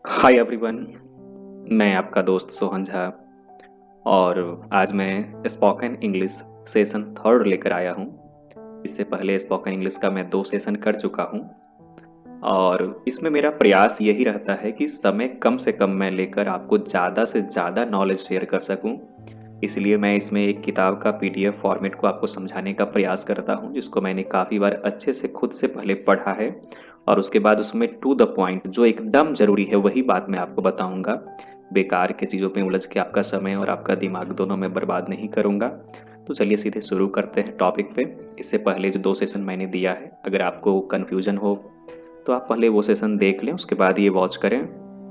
Hi everyone. मैं आपका दोस्त सोहन झा और आज मैं स्पोकन इंग्लिश सेशन थर्ड लेकर आया हूँ। इससे पहले स्पोकन इंग्लिश का मैं 2 सेशन कर चुका हूँ और इसमें मेरा प्रयास यही रहता है कि समय कम से कम मैं लेकर आपको ज़्यादा से ज़्यादा नॉलेज शेयर कर सकूँ। इसलिए मैं इसमें एक किताब का पीडीएफ फॉर्मेट को आपको समझाने का प्रयास करता हूँ, जिसको मैंने काफ़ी बार अच्छे से खुद से पहले पढ़ा है और उसके बाद उसमें टू द पॉइंट जो एकदम ज़रूरी है वही बात मैं आपको बताऊंगा। बेकार के चीज़ों में उलझ के आपका समय और आपका दिमाग दोनों में बर्बाद नहीं करूंगा। तो चलिए सीधे शुरू करते हैं टॉपिक पे। इससे पहले जो 2 सेशन मैंने दिया है, अगर आपको कन्फ्यूजन हो तो आप पहले वो सेशन देख लें, उसके बाद ये वॉच करें।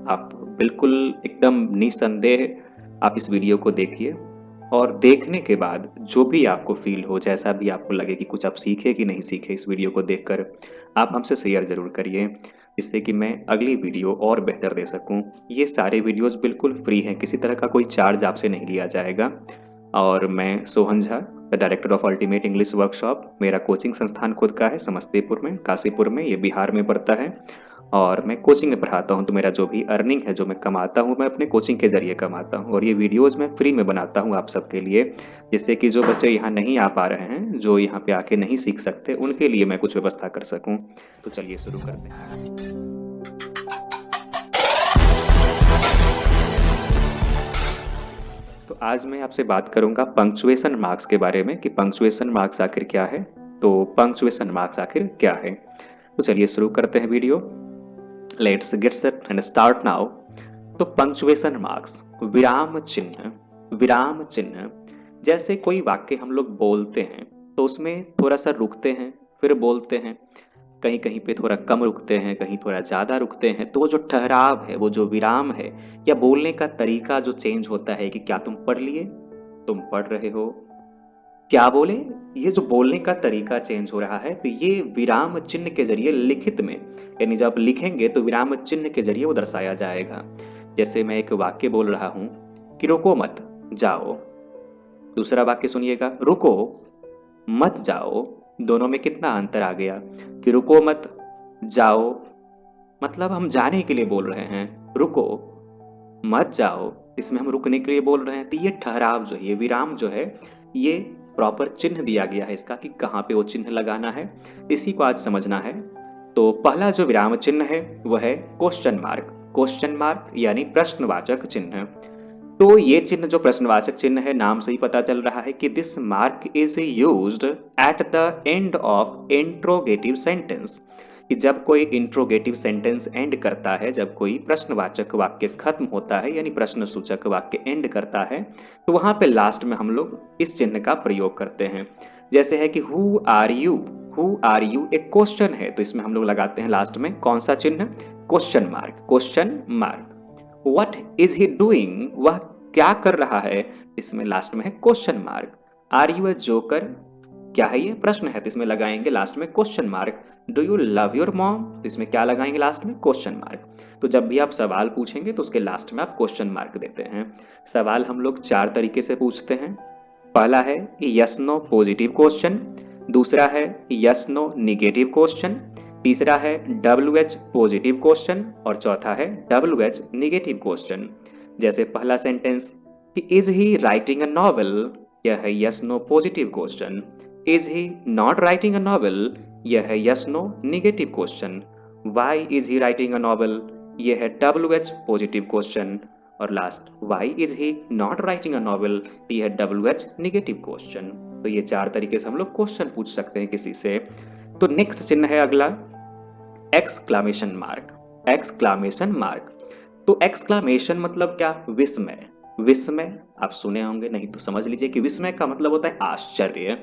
आप बिल्कुल एकदम निसंदेह आप इस वीडियो को देखिए और देखने के बाद जो भी आपको फील हो, जैसा भी आपको लगे कि कुछ आप सीखे कि नहीं सीखे इस वीडियो को देखकर, आप हमसे शेयर ज़रूर करिए, जिससे कि मैं अगली वीडियो और बेहतर दे सकूं। ये सारे वीडियोस बिल्कुल फ्री हैं, किसी तरह का कोई चार्ज आपसे नहीं लिया जाएगा। और मैं Sohan Jha, the director of ultimate English workshop. मेरा कोचिंग संस्थान खुद का है समस्तीपुर में, काशीपुर में, ये बिहार में पड़ता है। और मैं कोचिंग में पढ़ाता हूँ, तो मेरा जो भी अर्निंग है, जो मैं कमाता हूँ, मैं अपने कोचिंग के ज़रिए कमाता हूँ और ये वीडियोज़ मैं फ्री में बनाता हूँ आप सबके लिए, जिससे कि जो बच्चे यहाँ नहीं आ पा रहे हैं, जो यहाँ पे आके नहीं सीख सकते, उनके लिए मैं कुछ व्यवस्था कर सकूँ। तो चलिए शुरू करते हैं। तो आज मैं आपसे बात करूंगा पंक्चुएशन मार्क्स के बारे में कि पंक्चुएशन मार्क्स आखिर क्या है। तो पंक्चुएशन मार्क्स आखिर क्या है, तो चलिए शुरू करते हैं video. Let's get set and start now. तो पंक्चुएशन मार्क्स, विराम चिन्ह। विराम चिन्ह जैसे कोई वाक्य हम लोग बोलते हैं तो उसमें थोड़ा सा रुकते हैं, फिर बोलते हैं। कहीं कहीं पे थोड़ा कम रुकते हैं, कहीं थोड़ा ज़्यादा रुकते हैं। तो वो जो ठहराव है, वो जो विराम है, या बोलने का तरीका जो चेंज होता है कि क्या तुम पढ़ लिए, तुम पढ़ रहे हो, क्या बोले, ये जो बोलने का तरीका चेंज हो रहा है, तो ये विराम चिन्ह के जरिए लिखित में, यानी जब लिखेंगे तो विराम चिन्ह के जरिए वो दर्शाया जाएगा। जैसे मैं एक वाक्य बोल रहा हूं कि रुको मत जाओ, दूसरा वाक्य सुनिएगा, रुको मत जाओ। दोनों में कितना अंतर आ गया कि रुको मत जाओ मतलब हम जाने के लिए बोल रहे हैं, रुको मत जाओ इसमें हम रुकने के लिए बोल रहे हैं। तो ये ठहराव जो है, ये विराम जो है, ये प्रॉपर चिन्ह दिया गया है इसका कि कहाँ पे वो चिन्ह लगाना है, इसी को आज समझना है। तो पहला जो विराम चिन्ह है वह है क्वेश्चन मार्क। क्वेश्चन मार्क यानी प्रश्नवाचक चिन्ह। तो ये चिन्ह जो प्रश्नवाचक चिन्ह है, नाम से ही पता चल रहा है कि this mark is used at the end of interrogative sentence. कि जब कोई इंट्रोगेटिव सेंटेंस एंड करता है, जब कोई प्रश्नवाचक वाक्य खत्म होता है, यानी प्रश्न सूचक वाक्य एंड करता है, तो वहां पे लास्ट में हम लोग इस चिन्ह का प्रयोग करते हैं। जैसे है कि who are you. Who are you एक क्वेश्चन है, तो इसमें हम लोग लगाते हैं लास्ट में कौन सा चिन्ह, question mark. Question mark. What is he doing, वह क्या कर रहा है, इसमें लास्ट में है question mark. Are you a joker, क्या है ये, प्रश्न है, तो इसमें लगाएंगे लास्ट में question mark. Do you love your mom, तो इसमें क्या लगाएंगे लास्ट में, क्वेश्चन मार्क। तो जब भी आप सवाल पूछेंगे तो उसके लास्ट में आप क्वेश्चन मार्क देते हैं। सवाल हम लोग 4 तरीके से पूछते हैं। पहला है यस नो पॉजिटिव क्वेश्चन, दूसरा है यस नो निगेटिव क्वेश्चन, तीसरा है डब्ल्यू एच पॉजिटिव क्वेश्चन और चौथा है डब्ल्यू एच निगेटिव क्वेश्चन। जैसे पहला सेंटेंस कि is he writing a novel, यह है yes no positive question. Is he not writing a novel, यह है yes no negative question. Why is he writing a novel, यह है डब्ल्यू एच पॉजिटिव क्वेश्चन। और last why is he not writing a novel, तो यह है W H negative question. तो ये 4 तरीके से हम लोग क्वेश्चन पूछ सकते हैं किसी से। तो नेक्स्ट चिन्ह है अगला एक्सक्लामेशन मार्क। एक्सक्लामेशन मार्क, तो एक्सक्लामेशन मतलब क्या, विस्मय। विस्मय आप सुने होंगे, नहीं तो समझ लीजिए कि विस्मय का मतलब होता है आश्चर्य।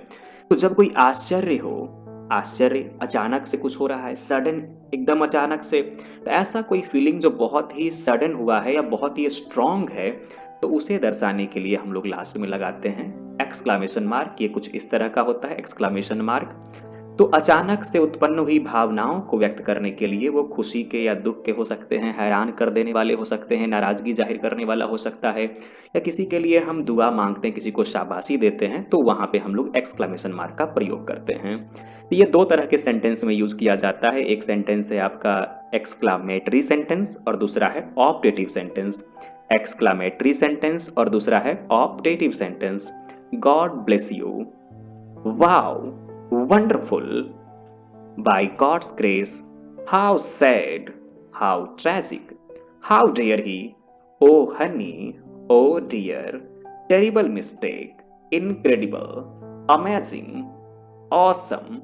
तो जब कोई आश्चर्य हो, आश्चर्य अचानक से कुछ हो रहा है, सडन, एकदम अचानक से, तो ऐसा कोई फीलिंग जो बहुत ही सडन हुआ है या बहुत ही स्ट्रांग है, तो उसे दर्शाने के लिए हम लोग लास्ट में लगाते हैं एक्सक्लामेशन मार्क। ये कुछ इस तरह का होता है एक्सक्लामेशन मार्क। तो अचानक से उत्पन्न हुई भावनाओं को व्यक्त करने के लिए वो खुशी के या दुख के हो सकते हैं, हैरान कर देने वाले हो सकते हैं, नाराजगी जाहिर करने वाला हो सकता है, या किसी के लिए हम दुआ मांगते हैं, किसी को शाबाशी देते हैं, तो वहां पे हम लोग एक्सक्लेमेशन मार्क का प्रयोग करते हैं। तो ये दो तरह के सेंटेंस में यूज किया जाता है। एक सेंटेंस है आपका एक्सक्लामेटरी सेंटेंस और दूसरा है ऑप्टेटिव सेंटेंस। एक्सक्लामेटरी सेंटेंस और दूसरा है optative sentence. God bless you, wow, wonderful, by God's grace, how sad, how tragic, how dare he, oh honey, oh dear, terrible mistake, incredible, amazing, awesome,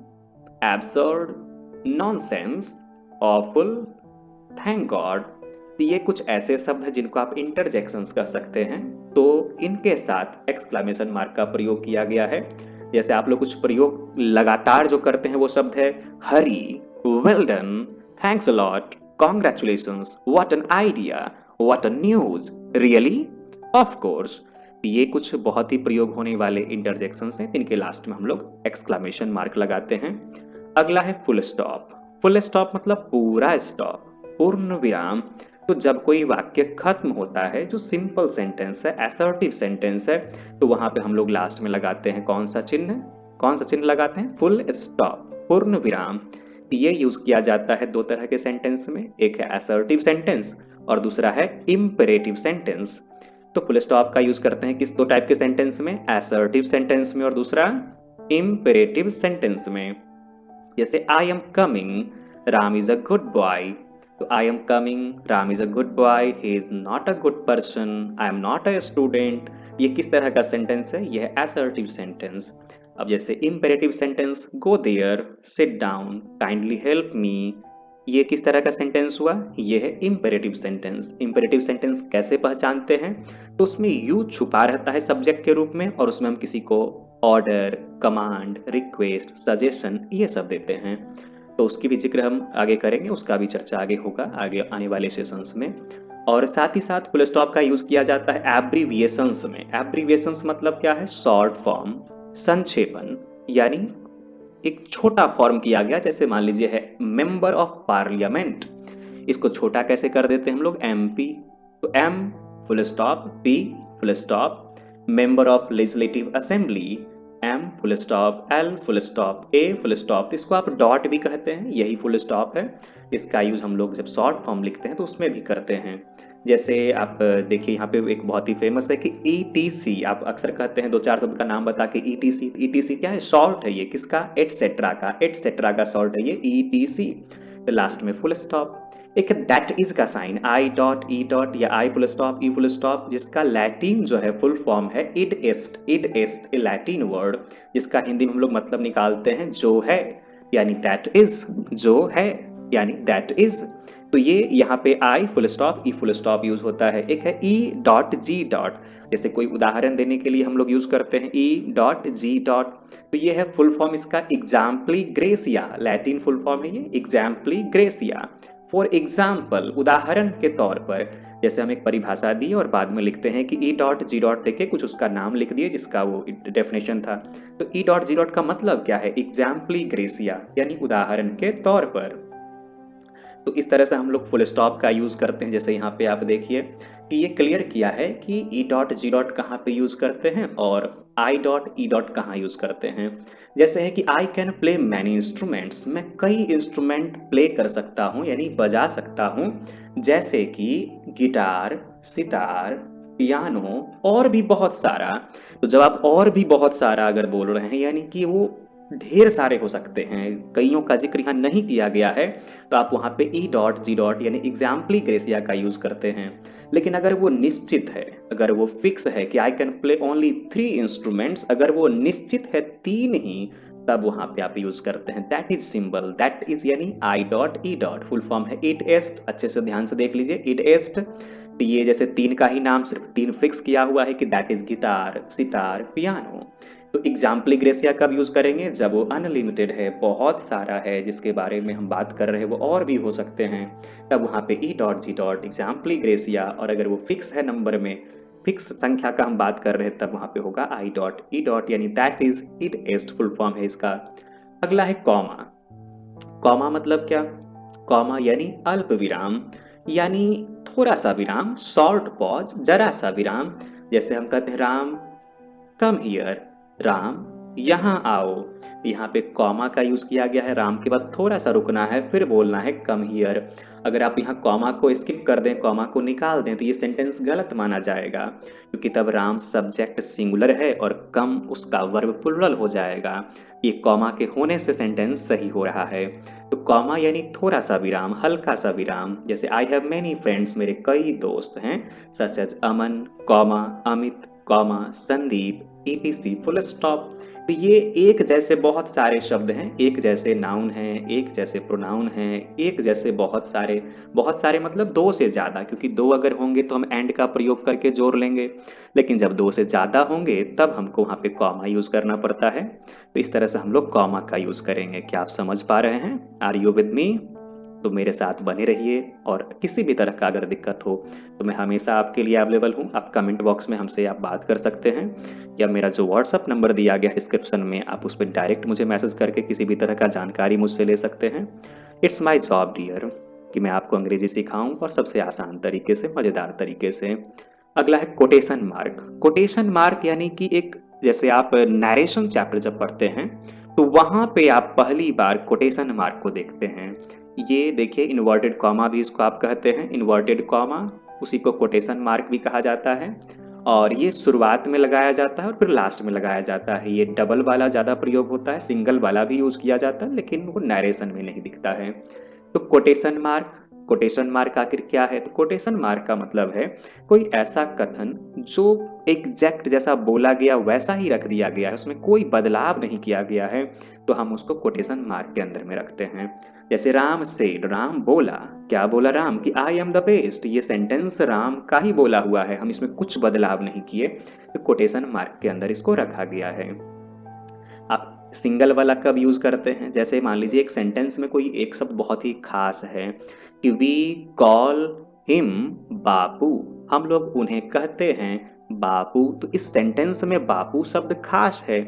absurd, nonsense, awful, thank God। तो ये कुछ ऐसे शब्द हैं जिनको आप interjections कह सकते हैं, तो इनके साथ एक्सक्लेमेशन मार्क का प्रयोग किया गया है। जैसे आप लोग कुछ प्रयोग लगातार जो करते हैं वो शब्द है हरी, well done, thanks a lot, congratulations, what an idea, what a news, really, of course. ये कुछ बहुत ही प्रयोग होने वाले इंटरजेक्शंस हैं जिनके लास्ट में हम लोग एक्सक्लेमेशन मार्क लगाते हैं। अगला है फुल स्टॉप। फुल स्टॉप मतलब पूरा स्टॉप, पूर्ण विराम। तो जब कोई वाक्य खत्म होता है, जो सिंपल सेंटेंस है, असर्टिव सेंटेंस है, तो वहां पे हम लोग लास्ट में लगाते हैं कौन सा चिन्ह? कौन सा चिन्ह लगाते हैं? फुल स्टॉप, पूर्ण विराम। ये यूज किया जाता है दो तरह के सेंटेंस में, एक है असर्टिव सेंटेंस और दूसरा है इंपेरेटिव सेंटेंस। तो फुल स्टॉप का यूज करते हैं किस दो टाइप के सेंटेंस में? असर्टिव सेंटेंस में और दूसरा इंपेरेटिव सेंटेंस में। जैसे I am coming, Ram is a good boy. तो I am coming, Ram is a good boy, he is not a good person, I am not a student. ये किस तरह का सेंटेंस है? यह है असर्टिव सेंटेंस। अब जैसे imperative sentence, go there, sit down, kindly help me, ये किस तरह का सेंटेंस हुआ? ये है इंपेरेटिव सेंटेंस। इंपेरेटिव सेंटेंस कैसे पहचानते हैं? तो उसमें यू छुपा रहता है सब्जेक्ट के रूप में और उसमें हम किसी को ऑर्डर, कमांड, रिक्वेस्ट, सजेशन ये सब देते हैं। तो उसकी भी जिक्र हम आगे करेंगे, उसका भी चर्चा आगे होगा आगे आने वाले सेशंस में। और साथ ही साथ फुल स्टॉप का यूज किया जाता है एब्रीविएशंस में। एब्रीविएशंस मतलब क्या है? शॉर्ट फॉर्म, संक्षेपण, यानी एक छोटा फॉर्म किया गया। जैसे मान लीजिए है मेंबर ऑफ पार्लियामेंट, इसको छोटा कैसे कर देते हैं हम लोग? एमपी। तो M full stop, P full stop. Member of legislative assembly, M full stop, L full stop, A full stop. तो इसको आप डॉट भी कहते हैं, यही फुल स्टॉप है। इसका यूज हम लोग जब शॉर्ट फॉर्म लिखते हैं तो उसमें भी करते हैं। जैसे आप देखिए यहाँ पे एक बहुत ही फेमस है कि ETC, आप अक्सर कहते हैं दो चार शब्द का नाम बता के ETC। ETC क्या है? शॉर्ट है ये किसका? एटसेट्रा का। एटसेट्रा का शॉर्ट है ये ETC। तो लास्ट में फुल स्टॉप। एक दैट इज का sign, I dot, E dot या I full stop, E full stop, जिसका लैटिन जो है फुल फॉर्म है id est. Id est a Latin word जिसका हिंदी में हम लोग मतलब निकालते हैं जो है, यानी दैट इज, जो है यानी दैट इज। तो ये यहाँ पे आई full stop, E full stop use होता है। एक है ई डॉट जी डॉट, जैसे कोई उदाहरण देने के लिए हम लोग यूज करते हैं ई डॉट जी डॉट। तो ये है फुल फॉर्म इसका एग्जाम्पली ग्रेसिया, लैटिन फुल फॉर्म है ये एग्जाम्पली ग्रेसिया। फॉर एग्जाम्पल, उदाहरण के तौर पर, जैसे हम एक परिभाषा दी और बाद में लिखते हैं कि ई डॉट जी डॉट देके कुछ उसका नाम लिख दिए जिसका वो डेफिनेशन था। तो ई डॉट जी डॉट का मतलब क्या है? एग्जाम्पली ग्रेसिया, यानी उदाहरण के तौर पर। तो इस तरह से हम लोग फुल स्टॉप का यूज करते हैं। जैसे यहाँ पे आप देखिए कि ये क्लियर किया है कि ई डॉट जी डॉट कहाँ पे यूज करते हैं और आई डॉट ई डॉट कहाँ यूज करते हैं। जैसे है कि I can play many instruments, मैं कई इंस्ट्रूमेंट प्ले कर सकता हूँ यानी बजा सकता हूँ, जैसे कि गिटार, सितार, पियानो और भी बहुत सारा। तो जब आप और भी बहुत सारा अगर बोल रहे हैं यानी कि वो ढेर सारे हो सकते हैं, कईयों का जिक्र यहाँ नहीं किया गया है, तो आप वहां पे ई डॉट जी डॉट यानी एग्जाम्पली ग्रेसिया का यूज करते हैं। लेकिन अगर वो निश्चित है, अगर वो फिक्स है कि I can play only 3 instruments, अगर वो निश्चित है 3 ही, तब वहां पे आप यूज करते हैं that is symbol. That is यानी I dot E dot, full form है इट एस्ट। अच्छे से ध्यान से देख लीजिए, इट एस्ट। तो ये जैसे 3 का ही नाम सिर्फ 3 फिक्स किया हुआ है कि that is guitar, sitar, piano. तो एग्जाम्पली ग्रेसिया कब यूज करेंगे? जब वो अनलिमिटेड है, बहुत सारा है, जिसके बारे में हम बात कर रहे हैं वो और भी हो सकते हैं, तब वहां पे E dot G dot एग्जाम्पली gratia. और अगर वो फिक्स है नंबर में, फिक्स संख्या का हम बात कर रहे हैं, तब वहां पे होगा आई डॉट ई डॉट यानी दैट इज इट एस्ट, फुल फॉर्म है इसका। अगला है कॉमा। कॉमा मतलब क्या? कॉमा यानी अल्प विराम, यानी थोड़ा सा विराम, शॉर्ट पॉज, जरा सा विराम। जैसे हम कहते हैं राम कम हियर, राम यहाँ आओ। यहाँ पे कॉमा का यूज किया गया है, राम के बाद थोड़ा सा रुकना है, फिर बोलना है कम हियर। अगर आप यहाँ कॉमा को स्किप कर दें, कॉमा को निकाल दें, तो ये सेंटेंस गलत माना जाएगा, क्योंकि तब राम सब्जेक्ट सिंगुलर है और कम उसका वर्ब प्लुरल हो जाएगा। ये कॉमा के होने से सेंटेंस सही हो रहा है। तो कॉमा यानी थोड़ा सा विराम, हल्का सा विराम। जैसे आई हैव मेनी फ्रेंड्स, मेरे कई दोस्त हैं, such as Aman, comma Amit, comma Sandeep, ETC, full stop. तो ये एक जैसे बहुत सारे शब्द हैं, एक जैसे नाउन हैं, एक जैसे प्रोनाउन हैं, एक जैसे बहुत सारे मतलब दो से ज्यादा, क्योंकि दो अगर होंगे तो हम एंड का प्रयोग करके जोड़ लेंगे, लेकिन जब दो से ज्यादा होंगे तब हमको वहां पे कॉमा यूज करना पड़ता है। तो इस तरह से हम लोग कॉमा का यूज करेंगे। क्या आप समझ पा रहे हैं? Are you with me? तो मेरे साथ बने रहिए, और किसी भी तरह का अगर दिक्कत हो तो मैं हमेशा आपके लिए अवेलेबल हूँ। आप कमेंट बॉक्स में हमसे आप बात कर सकते हैं, या मेरा जो व्हाट्सअप नंबर दिया गया है डिस्क्रिप्शन में, आप उस पर डायरेक्ट मुझे मैसेज करके किसी भी तरह का जानकारी मुझसे ले सकते हैं। इट्स माई जॉब डियर कि मैं आपको अंग्रेजी सिखाऊं, और सबसे आसान तरीके से, मज़ेदार तरीके से। अगला है कोटेशन मार्क। कोटेशन मार्क यानी कि एक, जैसे आप नरेशन चैप्टर जब पढ़ते हैं तो वहां पे आप पहली बार कोटेशन मार्क को देखते हैं। ये देखिए, इन्वर्टेड कॉमा भी इसको आप कहते हैं, इन्वर्टेड कॉमा, उसी को कोटेशन मार्क भी कहा जाता है। और ये शुरुआत में लगाया जाता है और फिर लास्ट में लगाया जाता है। ये डबल वाला ज़्यादा प्रयोग होता है, सिंगल वाला भी यूज किया जाता है, लेकिन वो नरेशन में नहीं दिखता है। तो कोटेशन मार्क, कोटेशन मार्क आखिर क्या है? तो कोटेशन मार्क का मतलब है कोई ऐसा कथन जो एग्जैक्ट जैसा बोला गया वैसा ही रख दिया गया है, उसमें कोई बदलाव नहीं किया गया है, तो हम उसको कोटेशन मार्क के अंदर में रखते हैं। जैसे राम सेड, राम बोला, क्या बोला राम? कि आई एम द बेस्ट। ये सेंटेंस राम का ही बोला हुआ है, हम इसमें कुछ बदलाव नहीं किए, तो कोटेशन मार्क के अंदर इसको रखा गया है। आप सिंगल वाला कब यूज करते हैं? जैसे मान लीजिए एक सेंटेंस में कोई एक शब्द बहुत ही खास है, कि वी कॉल हिम बापू, हम लोग उन्हें कहते हैं बापू। तो इस सेंटेंस में बापू शब्द खास है,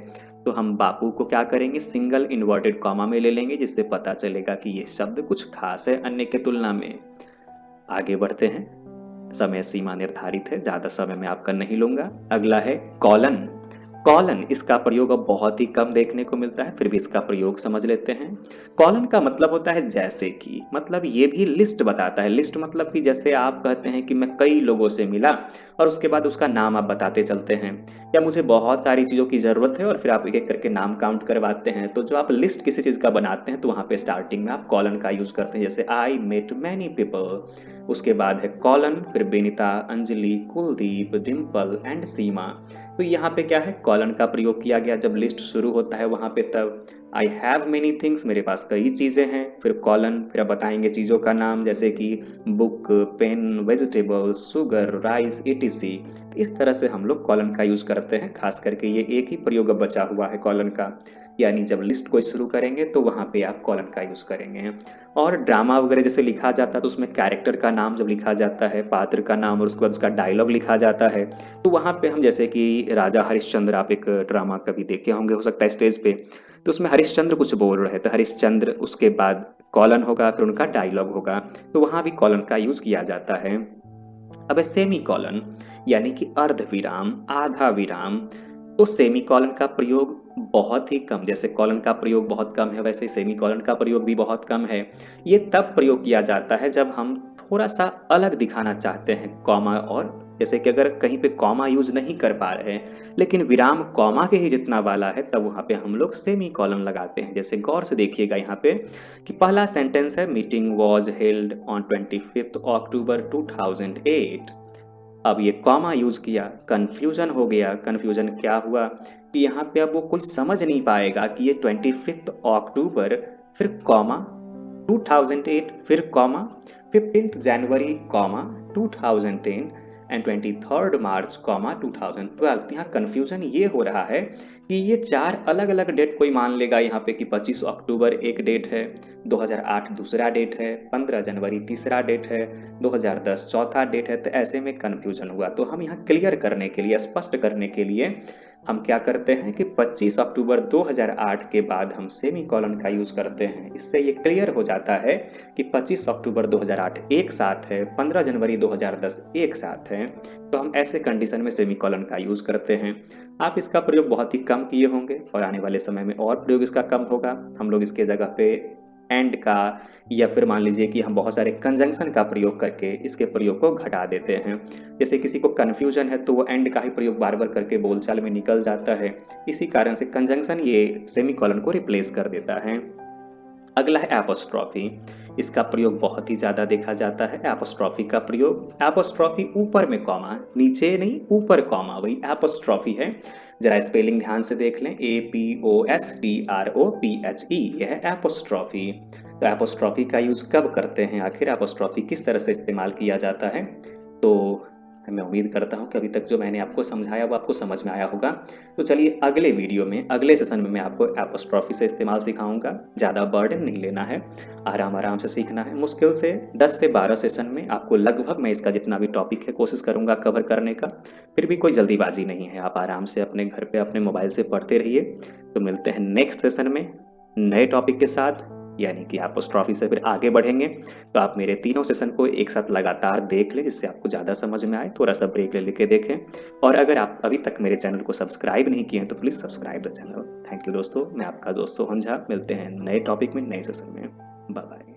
तो हम बापू को क्या करेंगे? सिंगल इन्वर्टेड कॉमा में ले लेंगे, जिससे पता चलेगा कि ये शब्द कुछ खास है अन्य के तुलना में। आगे बढ़ते हैं, समय सीमा निर्धारित है, ज्यादा समय मैं आपका नहीं लूंगा। अगला है कॉलन। कॉलन, इसका प्रयोग अब बहुत ही कम देखने को मिलता है, फिर भी इसका प्रयोग समझ लेते हैं। कॉलन का मतलब होता है जैसे कि, मतलब ये भी लिस्ट बताता है। लिस्ट मतलब कि जैसे आप कहते हैं कि मैं कई लोगों से मिला, और उसके बाद उसका नाम आप बताते चलते हैं, या मुझे बहुत सारी चीज़ों की ज़रूरत है और फिर आप एक एक करके नाम काउंट करवाते हैं। तो जो आप लिस्ट किसी चीज़ का बनाते हैं तो वहाँ पे स्टार्टिंग में आप कॉलन का यूज़ करते हैं, जैसे आई मेट मैनी पीपल, उसके बाद है कॉलन, फिर बेनिता, अंजलि, कुलदीप, डिम्पल एंड सीमा। तो यहाँ पे क्या है? कॉलन का प्रयोग किया गया जब लिस्ट शुरू होता है वहां पे, तब आई हैव मेनी थिंग्स, मेरे पास कई चीजें हैं, फिर कॉलन, फिर आप बताएंगे चीजों का नाम, जैसे कि book, pen, vegetable, sugar, rice, etc। इस तरह से हम लोग कॉलन का यूज करते हैं। खास करके ये एक ही प्रयोग अब बचा हुआ है कॉलन का, यानी जब लिस्ट को शुरू करेंगे तो वहां पे आप कॉलन का यूज करेंगे। और ड्रामा वगैरह जैसे लिखा जाता है तो उसमें कैरेक्टर का नाम जब लिखा जाता है, पात्र का नाम, और उसके बाद उसका डायलॉग लिखा जाता है, तो वहां पे हम, जैसे कि राजा हरिश्चंद्र, आप एक ड्रामा कभी देखे होंगे हो सकता है स्टेज पे, तो उसमें हरिश्चंद्र कुछ बोल रहे थे, हरिश्चंद्र, उसके बाद कॉलन होगा, फिर उनका डायलॉग होगा, तो वहां भी कॉलन का यूज किया जाता है। अब सेमी कॉलन, यानी कि अर्ध विराम, आधा विराम। तो सेमी कॉलन का प्रयोग बहुत ही कम, जैसे कॉलन का प्रयोग बहुत कम है, वैसे सेमी कॉलन का प्रयोग भी बहुत कम है। ये तब प्रयोग किया जाता है जब हम थोड़ा सा अलग दिखाना चाहते हैं कॉमा, और जैसे कि अगर कहीं पे कॉमा यूज नहीं कर पा रहे हैं लेकिन विराम कॉमा के ही जितना वाला है, तब वहां पे हम लोग सेमी कॉलन लगाते हैं। जैसे गौर से देखिएगा यहाँ पे कि पहला सेंटेंस है मीटिंग वॉज हेल्ड ऑन 25 अक्टूबर 2008। अब ये कॉमा यूज किया, कंफ्यूजन हो गया। कंफ्यूजन क्या हुआ कि यहाँ पे अब वो कोई समझ नहीं पाएगा कि ये 25 अक्टूबर, फिर कॉमा 2008, फिर comma 15 January comma 2010 and 23 March comma 2012। यहाँ कंफ्यूजन ये हो रहा है कि ये चार अलग अलग डेट कोई मान लेगा यहाँ पे कि 25 अक्टूबर एक डेट है, 2008 दूसरा डेट है, 15 जनवरी तीसरा डेट है, 2010 चौथा डेट है, तो ऐसे में कंफ्यूजन हुआ। तो हम यहाँ क्लियर करने के लिए, स्पष्ट करने के लिए हम क्या करते हैं कि 25 अक्टूबर 2008 के बाद हम सेमी कॉलन का यूज करते हैं। इससे ये क्लियर हो जाता है कि 25 अक्टूबर 2008 एक साथ है, 15 जनवरी 2010 एक साथ है, तो हम ऐसे कंडीशन में सेमी कॉलन का यूज करते हैं। आप इसका प्रयोग बहुत ही कम किए होंगे और आने वाले समय में और प्रयोग इसका कम होगा। हम लोग इसके जगह पे एंड का या फिर मान लीजिए कि हम बहुत सारे कंजंक्शन का प्रयोग करके इसके प्रयोग को घटा देते हैं। जैसे किसी को कन्फ्यूजन है तो वो एंड का ही प्रयोग बार बार करके बोलचाल में निकल जाता है। इसी कारण से कंजंक्शन ये सेमीकोलन को रिप्लेस कर देता है। अगला है एपोस्ट्रॉफी। इसका प्रयोग बहुत ही ज्यादा देखा जाता है। एपोस्ट्रॉफी का प्रयोग, एपोस्ट्रॉफी ऊपर में कॉमा, नीचे नहीं ऊपर कॉमा, वही एपोस्ट्रॉफी है। जरा स्पेलिंग ध्यान से देख लें, APOSTROPHE, यह है एपोस्ट्रॉफी। तो एपोस्ट्रॉफी का यूज कब करते हैं, आखिर एपोस्ट्रॉफी किस तरह से इस्तेमाल किया जाता है? तो मैं उम्मीद करता हूँ कि अभी तक जो मैंने आपको समझाया वो आपको समझ में आया होगा। तो चलिए अगले वीडियो में, अगले सेशन में मैं आपको एपोस्ट्रॉफी से इस्तेमाल सिखाऊंगा। ज़्यादा बर्डन नहीं लेना है, आराम आराम से सीखना है। मुश्किल से 10 से 12 सेशन में आपको लगभग मैं इसका जितना भी टॉपिक है कोशिश करूंगा कवर करने का। फिर भी कोई जल्दीबाजी नहीं है, आप आराम से अपने घर पे अपने मोबाइल से पढ़ते रहिए। तो मिलते हैं नेक्स्ट सेशन में नए टॉपिक के साथ, यानी कि एपोस्ट्रॉफी से फिर आगे बढ़ेंगे। तो आप मेरे तीनों सेशन को एक साथ लगातार देख लें, जिससे आपको ज़्यादा समझ में आए। थोड़ा सा ब्रेक ले लेके देखें। और अगर आप अभी तक मेरे चैनल को सब्सक्राइब नहीं किए हैं तो please subscribe the channel. Thank you दोस्तों, मैं आपका दोस्त सोहन झा। मिलते हैं नए टॉपिक में, नए सेशन में। Bye bye.